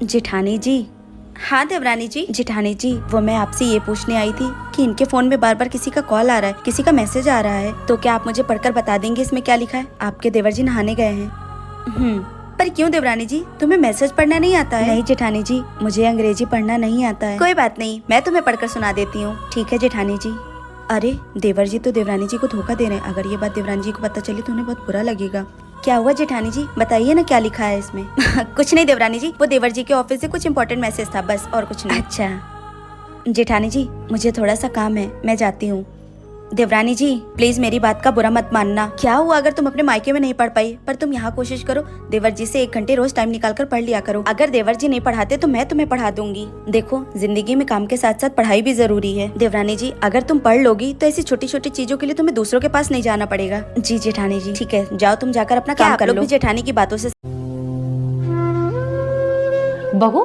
जेठानी जी। हाँ देवरानी जी। जेठानी जी, वो मैं आपसे ये पूछने आई थी कि इनके फोन में बार बार किसी का कॉल आ रहा है, किसी का मैसेज आ रहा है, तो क्या आप मुझे पढ़कर बता देंगे इसमें क्या लिखा है? आपके देवर जी नहाने गए हैं। पर क्यों देवरानी जी, तुम्हें मैसेज पढ़ना नहीं आता है? नहीं जेठानी जी, मुझे अंग्रेजी पढ़ना नहीं आता है। कोई बात नहीं, मैं तुम्हें पढ़कर सुना देती हूँ। ठीक है जेठानी जी। अरे देवर जी तो देवरानी जी को धोखा दे रहे हैं। अगर ये बात देवरानी जी को पता चली तो उन्हें बहुत बुरा लगेगा। क्या हुआ जेठानी जी, बताइए ना क्या लिखा है इसमें। कुछ नहीं देवरानी जी, वो देवर जी के ऑफिस से कुछ इम्पोर्टेंट मैसेज था, बस और कुछ नहीं। अच्छा जेठानी जी, मुझे थोड़ा सा काम है, मैं जाती हूँ। देवरानी जी प्लीज मेरी बात का बुरा मत मानना। क्या हुआ अगर तुम अपने मायके में नहीं पढ़ पाई, पर तुम यहाँ कोशिश करो, देवर जी से 1 घंटे रोज टाइम निकाल कर पढ़ लिया करो। अगर देवर जी नहीं पढ़ाते तो मैं तुम्हें पढ़ा दूंगी। देखो जिंदगी में काम के साथ साथ पढ़ाई भी जरूरी है। देवरानी जी अगर तुम पढ़ लोगी तो ऐसी छोटी छोटी चीजों के लिए तुम्हें दूसरों के पास नहीं जाना पड़ेगा। जी जेठानी जी। ठीक है, जाओ तुम जाकर अपना काम कर लो। जेठानी की बातों से बहू,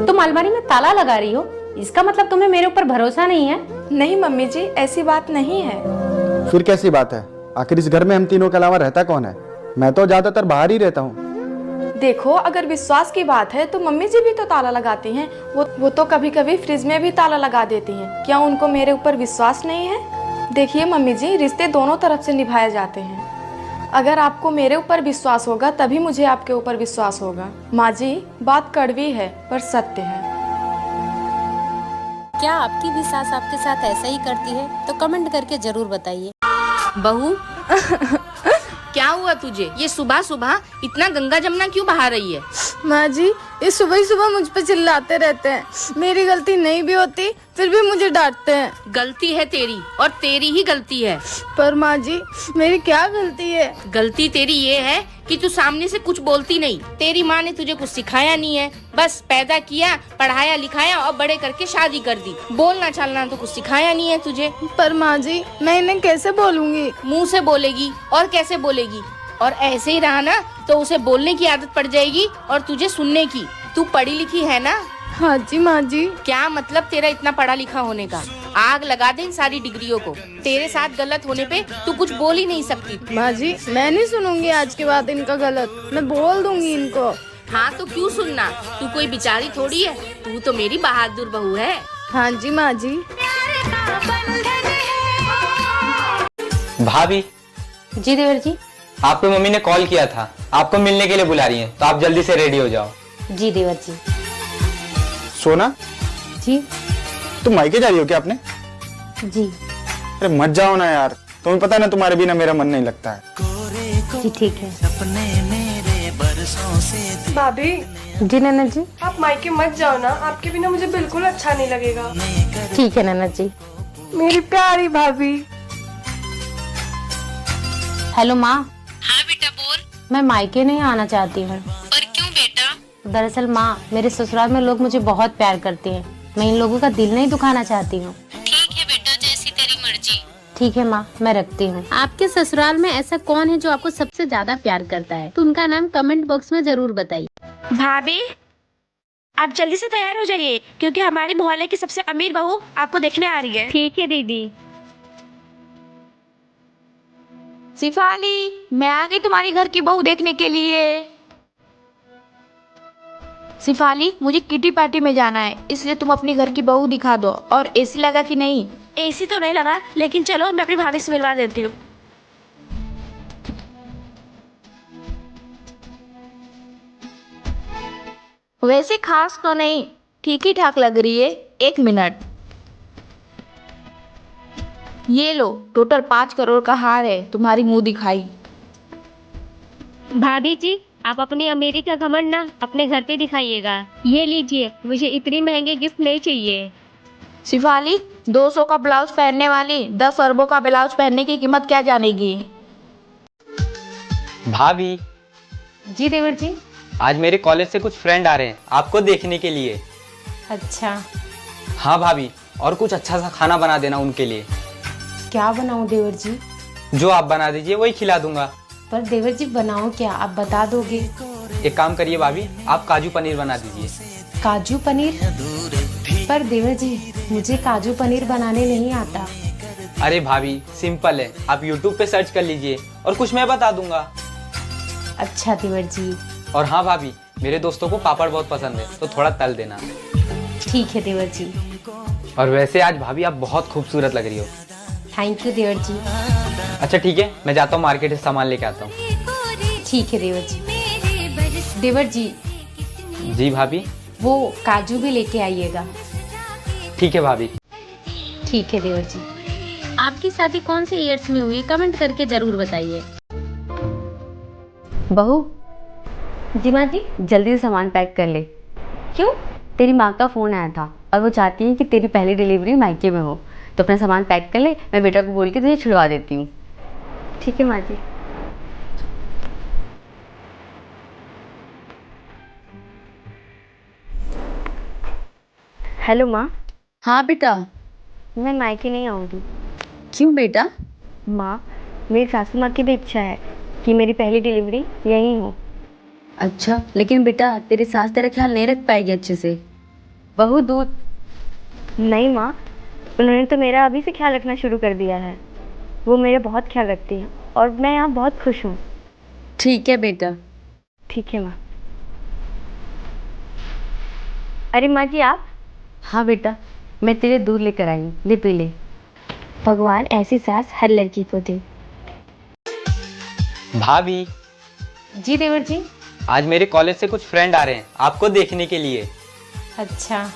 तुम अलमारी में ताला लगा रही हो, इसका मतलब तुम्हें मेरे ऊपर भरोसा नहीं है? नहीं मम्मी जी, ऐसी बात नहीं है। फिर कैसी बात है? आखिर इस घर में हम तीनों के अलावा रहता कौन है? मैं तो ज्यादातर बाहर ही रहता हूँ। देखो अगर विश्वास की बात है तो मम्मी जी भी तो ताला लगाती हैं। वो तो कभी कभी फ्रिज में भी ताला लगा देती हैं। क्या उनको मेरे ऊपर विश्वास नहीं है? देखिए मम्मी जी, रिश्ते दोनों तरफ से निभाए जाते हैं। अगर आपको मेरे ऊपर विश्वास होगा तभी मुझे आपके ऊपर विश्वास होगा। माँ जी बात कड़वी है पर सत्य है। क्या आपकी भी सास आपके साथ ऐसा ही करती है? तो कमेंट करके जरूर बताइए। बहू क्या हुआ तुझे? ये सुबह सुबह इतना गंगा जमुना क्यों बहा रही है? माँ जी ये सुबह ही सुबह मुझ पे चिल्लाते रहते हैं। मेरी गलती नहीं भी होती फिर भी मुझे डांटते हैं। गलती है तेरी और तेरी ही गलती है। पर माँ जी मेरी क्या गलती है? गलती तेरी ये है कि तू सामने से कुछ बोलती नहीं। तेरी माँ ने तुझे कुछ सिखाया नहीं है, बस पैदा किया, पढ़ाया लिखाया और बड़े करके शादी कर दी। बोलना चालना तो कुछ सिखाया नहीं है तुझे। पर माँ जी मैं इन्हें कैसे बोलूँगी? मुँह से बोलेगी और कैसे बोलेगी? और ऐसे ही रहा ना तो उसे बोलने की आदत पड़ जाएगी और तुझे सुनने की। तू पढ़ी लिखी है ना? हाँ जी माँ जी। क्या मतलब तेरा इतना पढ़ा लिखा होने का? आग लगा दे इन सारी डिग्रियों को। तेरे साथ गलत होने पे तू कुछ बोल ही नहीं सकती। माँ जी मैं नहीं सुनूंगी आज के बाद इनका गलत, मैं बोल दूंगी इनको। हाँ तो क्यों सुनना, तू कोई बेचारी थोड़ी है, तू तो मेरी बहादुर बहू है। हाँ जी माँ जी। भाभी। जी देवर जी। आपकी मम्मी ने कॉल किया था, आपको मिलने के लिए बुला रही हैं, तो आप जल्दी से रेडी हो जाओ। जी देवर जी। सोना जी। तुम मायके जा रही हो क्या अपने? जी। अरे मत जाओ ना यार, तुम्हें पता है ना तुम्हारे बिना मेरा मन नहीं लगता है। जी ठीक है। भाभी। जी नैना जी। आप मायके मत जाओ ना, आपके बिना मुझे बिल्कुल अच्छा नहीं लगेगा। ठीक है नैना जी। मेरी प्यारी भाभी। हेलो माँ। हाँ बेटा बोल। मैं मायके नहीं आना चाहती हूँ। पर क्यों बेटा? दरअसल माँ मेरे ससुराल में लोग मुझे बहुत प्यार करते हैं, मैं इन लोगों का दिल नहीं दुखाना चाहती हूँ। ठीक है बेटा, जैसी तेरी मर्जी। ठीक है माँ, मैं रखती हूँ। आपके ससुराल में ऐसा कौन है जो आपको सबसे ज्यादा प्यार करता है? तो उनका नाम कमेंट बॉक्स में जरूर बताइए। भाभी आप जल्दी से तैयार हो जाइए क्योंकि हमारे मोहल्ले की सबसे अमीर बहू आपको देखने आ रही है। ठीक है दीदी। शिफाली मैं आ गई तुम्हारी घर की बहू देखने के लिए। शिफाली मुझे किटी पार्टी में जाना है, इसलिए तुम अपनी घर की बहू दिखा दो। और एसी लगा कि नहीं? एसी तो नहीं लगा, लेकिन चलो मैं अपनी भाभी से मिलवा देती हूँ। वैसे खास तो नहीं, ठीक ही ठाक लग रही है। 1 मिनट, ये लो टोटल 5 करोड़ का हार है, तुम्हारी मुंह दिखाई। भाभी जी आप अपनी अमीरी का घमंड ना अपने घर पे दिखाइएगा। ये लीजिए, मुझे इतनी महंगे गिफ्ट नहीं चाहिए। शिफाली 200 का ब्लाउज पहनने वाली 10 अरबों का ब्लाउज पहनने की कीमत क्या जानेगी? भाभी। जी देवर जी। आज मेरे कॉलेज से कुछ फ्रेंड आ रहे हैं आपको देखने के लिए। अच्छा। हाँ भाभी, और कुछ अच्छा सा खाना बना देना उनके लिए। क्या बनाऊं देवर जी? जो आप बना दीजिए वही खिला दूंगा। पर देवर जी बनाऊं क्या, आप बता दोगे? एक काम करिए भाभी, आप काजू पनीर बना दीजिए। काजू पनीर? पर देवर जी मुझे काजू पनीर बनाने नहीं आता। अरे भाभी सिंपल है, आप YouTube पे सर्च कर लीजिए और कुछ मैं बता दूंगा। अच्छा देवर जी, और हाँ भाभी, मेरे दोस्तों को पापड़ बहुत पसंद है, तो थोड़ा तल देना। ठीक है देवर जी। और वैसे आज भाभी आप बहुत खूबसूरत लग रही हो। थैंक यू देवर जी। अच्छा ठीक है, मैं जाता हूँ मार्केट से सामान लेके आता हूँ। ठीक है देवर जी। देवर जी, जी भाभी। वो काजू भी लेके आइएगा। ठीक है भाभी। ठीक है देवर जी। आपकी शादी कौन से ईयर्स में हुई, कमेंट करके जरूर बताइए। बहू। जी माँ जी, जल्दी से सामान पैक कर ले। क्यों? तेरी माँ का फ़ोन आया था और वो चाहती है कि तेरी पहली डिलीवरी मायके में हो, तो अपना सामान पैक कर ले, मैं बेटा को बोल के तुझे छुड़वा देती हूँ। ठीक है माँ जी। हेलो माँ। हाँ बेटा। मैं मायके नहीं आऊँगी। क्यों बेटा? माँ, मेरी सासू माँ की भी इच्छा है कि मेरी पहली डिलीवरी यहीं हो। अच्छा, लेकिन बेटा तेरी सास तेरा ख्याल नहीं रख पाएगी अच्छे से। बहू दूध। नहीं माँ, उन्होंने तो मेरा अभी से ख्याल रखना शुरू कर दिया है। वो मेरा बहुत ख्याल रखती हैं और मैं यहाँ बहुत खुश हूँ। ठीक है बेटा। ठीक है माँ। अरे माँ जी आप। हाँ बेटा, मैं तेरे दूध लेकर आई हूँ, ले पी ले। भगवान ऐसी सास हर लड़की को दे। भाभी, जी देवर जी। आज मेरे कॉलेज से कुछ फ्रेंड आ रहे हैं आपको देखने के लिए। अच्छा,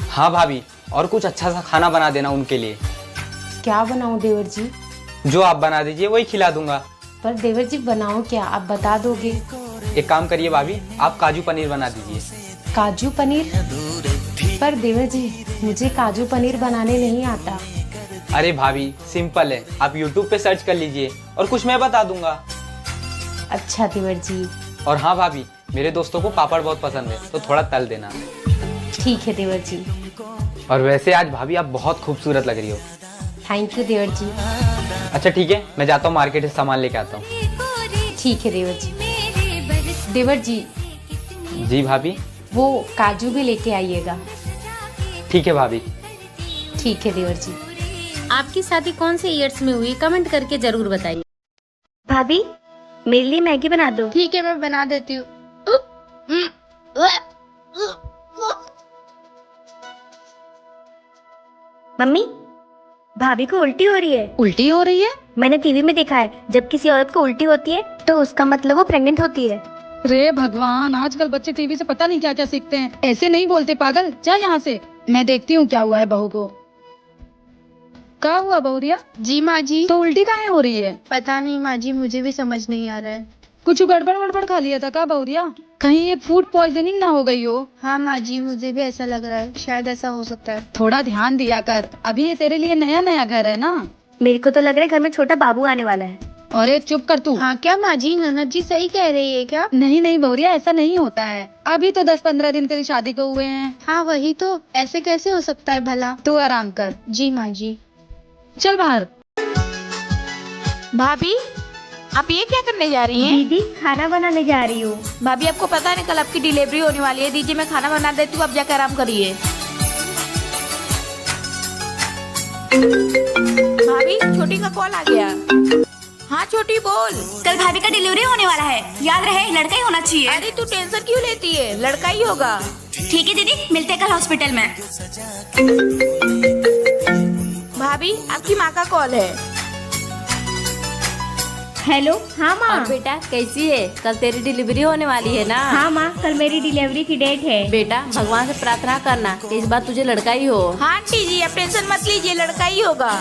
हाँ भाभी, और कुछ अच्छा सा खाना बना देना उनके लिए। क्या बनाऊं देवर जी? जो आप बना दीजिए वही खिला दूंगा। पर देवर जी बनाऊं क्या, आप बता दोगे? एक काम करिए भाभी, आप काजू पनीर बना दीजिए। काजू पनीर? पर देवर जी, मुझे काजू पनीर बनाने नहीं आता। अरे भाभी सिंपल है, आप YouTube पे सर्च कर लीजिए और कुछ मैं बता दूंगा। अच्छा देवर जी। और हाँ भाभी, मेरे दोस्तों को पापड़ बहुत पसंद है, तो थोड़ा तल देना। ठीक है देवर जी। और वैसे आज भाभी आप बहुत खूबसूरत लग रही हो। थैंक यू देवर जी। अच्छा ठीक है, मैं जाता हूँ मार्केट से सामान लेके आता हूँ। ठीक है देवर जी। देवर जी, जी भाभी। वो काजू भी लेके आइएगा। ठीक है भाभी। ठीक है देवर जी। आपकी शादी कौन से ईयर्स में हुई, कमेंट करके जरूर बताइए। भाभी, मेरे लिए मैगी बना दो। ठीक है, मैं बना देती हूँ। मम्मी, भाभी को उल्टी हो रही है। उल्टी हो रही है? मैंने टीवी में देखा है, जब किसी औरत को उल्टी होती है तो उसका मतलब वो प्रेग्नेंट होती है। रे भगवान, आजकल बच्चे टीवी से पता नहीं क्या क्या सीखते हैं। ऐसे नहीं बोलते पागल, जा यहाँ से। मैं देखती हूँ क्या हुआ है बहू को। क्या हुआ बहुरिया? जी माँ जी। तो उल्टी काहे हो रही है? पता नहीं माँ जी, मुझे भी समझ नहीं आ रहा है। कुछ गड़बड़ वड़बड़ खा लिया था क्या बहुरिया? कहीं ये फूड पॉइजनिंग ना हो गई हो? हाँ माँ जी, मुझे भी ऐसा लग रहा है, शायद ऐसा हो सकता है। थोड़ा ध्यान दिया कर, अभी ये तेरे लिए नया नया घर है ना। मेरे को तो लग रहा है घर में छोटा बाबू आने वाला है। अरे चुप कर तू। हाँ क्या माँ जी, ननद जी सही कह रही है क्या? नहीं नहीं बहुरिया, ऐसा नहीं होता है। अभी तो 10-15 दिन तेरी शादी को हुए हैं। हाँ वही तो, ऐसे कैसे हो सकता है भला? तू आराम कर। जी माँ जी। चल बाहर। भाभी, आप ये क्या करने जा रही हैं? दीदी, खाना बनाने जा रही हूँ। भाभी आपको पता नहीं कल आपकी डिलीवरी होने वाली है। दीजिए मैं खाना बना देती हूँ, आप जाकर आराम करिए। भाभी, छोटी का कॉल आ गया। हाँ छोटी बोल। कल भाभी का डिलीवरी होने वाला है, याद रहे लड़का ही होना चाहिए। अरे तू टेंशन क्यों लेती है, लड़का ही होगा। ठीक है दीदी, मिलते हैं कल हॉस्पिटल में। भाभी, आपकी माँ का कॉल है। हेलो। हाँ माँ। और बेटा कैसी है? कल तेरी डिलीवरी होने वाली है ना? हाँ माँ, कल मेरी डिलीवरी की डेट है। बेटा भगवान से प्रार्थना करना कि इस बार तुझे लड़का ही हो। हाँ आंटी जी, आप टेंशन मत लीजिए, लड़का ही होगा।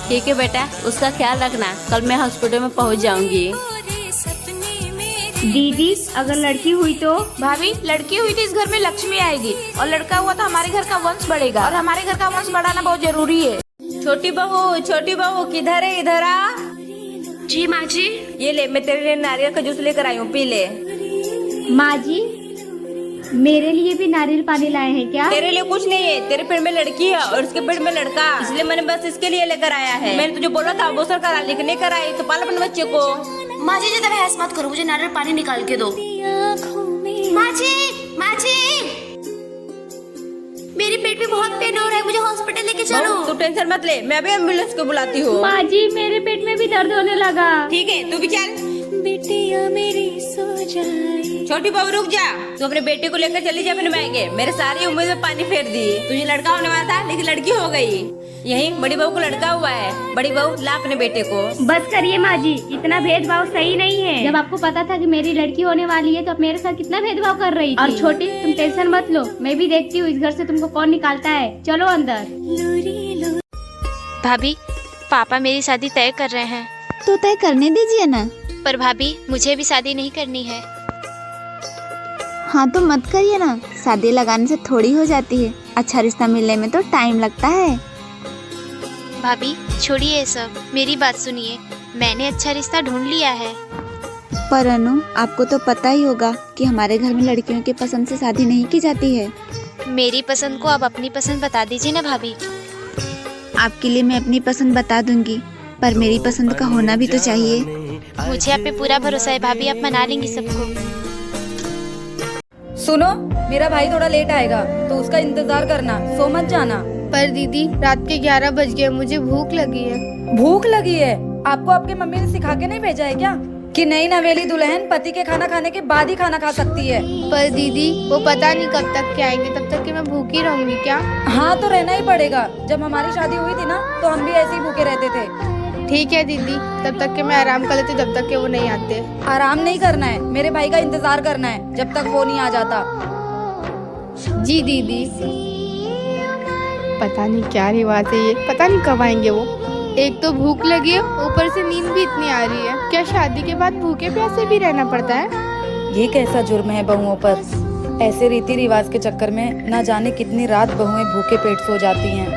ठीक है बेटा, उसका ख्याल रखना। कल मैं हॉस्पिटल में पहुंच जाऊंगी। दीदी, अगर लड़की हुई तो? भाभी, लड़की हुई तो इस घर में लक्ष्मी आएगी, और लड़का हुआ तो हमारे घर का वंश बढ़ेगा, और हमारे घर का वंश बढ़ाना बहुत जरूरी है। छोटी बहू किधर है? इधर आ। जी माँ जी। ये ले, मैं तेरे लिए नारियल का जूस लेकर आई हूँ, पी ले। माँ जी, मेरे लिए भी नारियल पानी लाए हैं क्या? तेरे लिए कुछ नहीं है, तेरे पेट में लड़की है और उसके पेट में लड़का, इसलिए मैंने बस इसके लिए लेकर आया है। मैंने तुझे बोला था अबोसर करा, लेकिन नहीं कराई, तो पाल अपने बच्चे को। माँ जी ज्यादा बहस मत करो, मुझे नारियल पानी निकाल के दो। माँ जी, माँ जी, मेरे पेट में बहुत पेन हो रहा है, मुझे हॉस्पिटल लेके चलो। तू टेंशन मत ले, मैं अभी एम्बुलेंस को बुलाती हूँ। माँ जी, मेरे पेट में भी दर्द होने लगा। ठीक है, तू भी चल। बिटिया मेरी सो जाए। छोटी बहू रुक जा, तू अपने बेटे को लेकर चली जा अपने मायके। मेरे सारी उम्मीद में पानी फेर दी। तुझे लड़का होने वाला था लेकिन लड़की हो गई। यही बड़ी बहू को लड़का हुआ है। बड़ी बहू ला अपने बेटे को। बस करिए माँ जी, इतना भेदभाव सही नहीं है। जब आपको पता था कि मेरी लड़की होने वाली है तो आप मेरे साथ कितना भेदभाव कर रही थी। और छोटी तुम टेंशन मत लो, मैं भी देखती हूँ इस घर से तुमको कौन निकालता है। चलो अंदर। भाभी, पापा मेरी शादी तय कर रहे हैं। तो तय करने दीजिए ना। पर भाभी, मुझे भी शादी नहीं करनी है। हाँ तो मत करिए ना, शादी लगाने से थोड़ी हो जाती है। अच्छा रिश्ता मिलने में तो टाइम लगता है। भाभी छोड़िए ये सब, मेरी बात सुनिए। मैंने अच्छा रिश्ता ढूंढ लिया है। पर अनु, आपको तो पता ही होगा कि हमारे घर में लड़कियों के पसंद से शादी नहीं की जाती है। मेरी पसंद को आप अपनी पसंद बता दीजिए ना भाभी। आपके लिए मैं अपनी पसंद बता दूंगी, पर मेरी पसंद का होना भी तो चाहिए। मुझे आप पे पूरा भरोसा है भाभी, आप मना लेंगी सबको। सुनो, मेरा भाई थोड़ा लेट आएगा तो उसका इंतजार करना, सो मत जाना। पर दीदी रात के 11 बज गए, मुझे भूख लगी है। भूख लगी है? आपको आपके मम्मी ने सिखा के नहीं भेजा है क्या कि नई नवेली दुल्हन पति के खाना खाने के बाद ही खाना खा सकती है? पर दीदी वो पता नहीं कब तक के आएंगे, तब तक कि मैं भूखी रहूंगी क्या? हाँ तो रहना ही पड़ेगा। जब हमारी शादी हुई थी ना तो हम भी ऐसे ही भूखे रहते थे। ठीक है दीदी, तब तक के मैं आराम कर लेती, जब तक के वो नहीं आते। आराम नहीं करना है, मेरे भाई का इंतजार करना है जब तक वो नहीं आ जाता। जी दीदी। पता नहीं क्या रिवाज है ये, पता नहीं कब आएंगे वो। एक तो भूख लगी है, ऊपर से नींद भी इतनी आ रही है। क्या शादी के बाद भूखे प्यासे भी रहना पड़ता है? ये कैसा जुर्म है बहुओं पर? ऐसे रीति रिवाज के चक्कर में न जाने कितनी रात बहुएं भूखे पेट सो जाती हैं।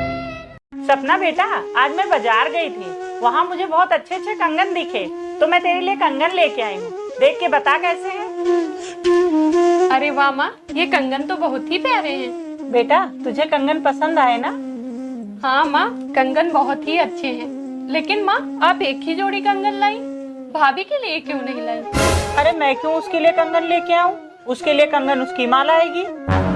सपना बेटा, आज मैं बाजार गई थी, वहाँ मुझे बहुत अच्छे अच्छे कंगन दिखे, तो मैं तेरे लिए कंगन लेके आई हूँ। देख के बता कैसे हैं। अरे वाह माँ, ये कंगन तो बहुत ही प्यारे हैं। बेटा तुझे कंगन पसंद आए ना? हाँ माँ, कंगन बहुत ही अच्छे हैं। लेकिन माँ, आप एक ही जोड़ी कंगन लाई, भाभी के लिए क्यों नहीं लाई? अरे मैं क्यों उसके लिए कंगन लेके आऊँ? उसके लिए कंगन उसकी माँ लाएगी।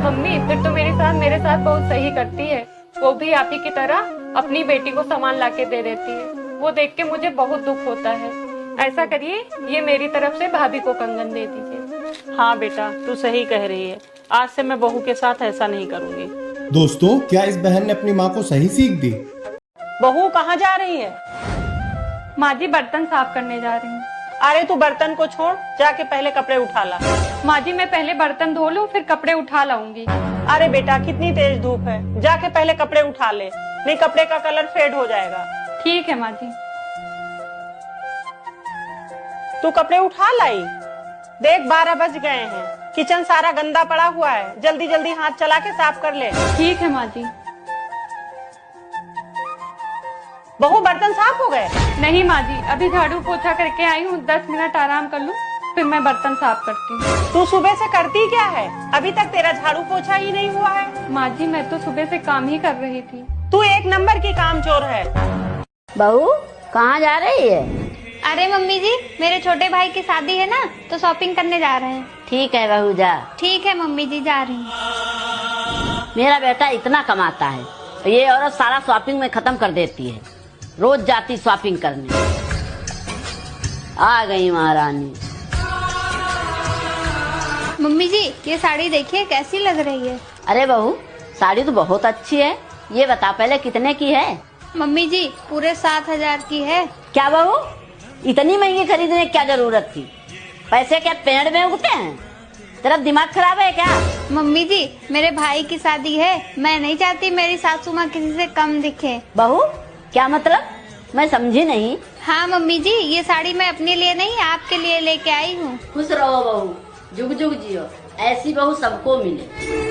मम्मी फिर तो मेरे साथ बहुत सही करती है। वो भी आप ही की तरह अपनी बेटी को सामान लाके दे देती है। वो देख के मुझे बहुत दुख होता है। ऐसा करिए, ये मेरी तरफ से भाभी को कंगन दे दीजिए। हाँ बेटा, तू सही कह रही है। आज से मैं बहू के साथ ऐसा नहीं करूँगी। दोस्तों, क्या इस बहन ने अपनी माँ को सही सीख दी? बहू कहाँ जा रही है? माँ जी बर्तन साफ करने जा रही हूँ। अरे तू बर्तन को छोड़, जाके पहले कपड़े उठा ला। माँ जी मैं पहले बर्तन धो लूँ, फिर कपड़े उठा लाऊंगी। अरे बेटा कितनी तेज धूप है, जाके पहले कपड़े उठा ले, नहीं कपड़े का कलर फेड हो जाएगा। ठीक है माँ जी। तू कपड़े उठा लाई। देख 12 बज गए हैं, किचन सारा गंदा पड़ा हुआ है, जल्दी जल्दी हाथ चला के साफ कर ले। ठीक है माँ जी। बहू बर्तन साफ हो गए? नहीं माँ जी, अभी झाड़ू पोछा करके आई हूँ, 10 मिनट आराम कर लूँ, फिर मैं बर्तन साफ करती हूँ। तू सुबह से करती क्या है? अभी तक तेरा झाड़ू पोछा ही नहीं हुआ है। माँ जी मैं तो सुबह से काम ही कर रही थी। तू एक नंबर की कामचोर है। बहू कहाँ जा रही है? अरे मम्मी जी, मेरे छोटे भाई की शादी है ना, तो शॉपिंग करने जा रहे हैं। ठीक है बहू जा। ठीक है मम्मी जी, जा रही हूँ। मेरा बेटा इतना कमाता है, ये औरत सारा शॉपिंग में खत्म कर देती है। रोज जाती शॉपिंग करने। आ गई महारानी। मम्मी जी ये साड़ी देखिए कैसी लग रही है। अरे बहू, साड़ी तो बहुत अच्छी है। ये बता पहले कितने की है? मम्मी जी पूरे 7,000 की है। क्या बहू, इतनी महंगी खरीदने की क्या जरूरत थी? पैसे क्या पेड़ में उगते हैं? तेरा दिमाग खराब है क्या? मम्मी जी मेरे भाई की शादी है, मैं नहीं चाहती मेरी सासू माँ किसी से कम दिखे। बहू क्या मतलब? मैं समझी नहीं। हाँ मम्मी जी, ये साड़ी मैं अपने लिए नहीं आपके लिए लेके आई हूँ। खुश रहो बहू, जुग जुग जियो, ऐसी बहू सबको मिले।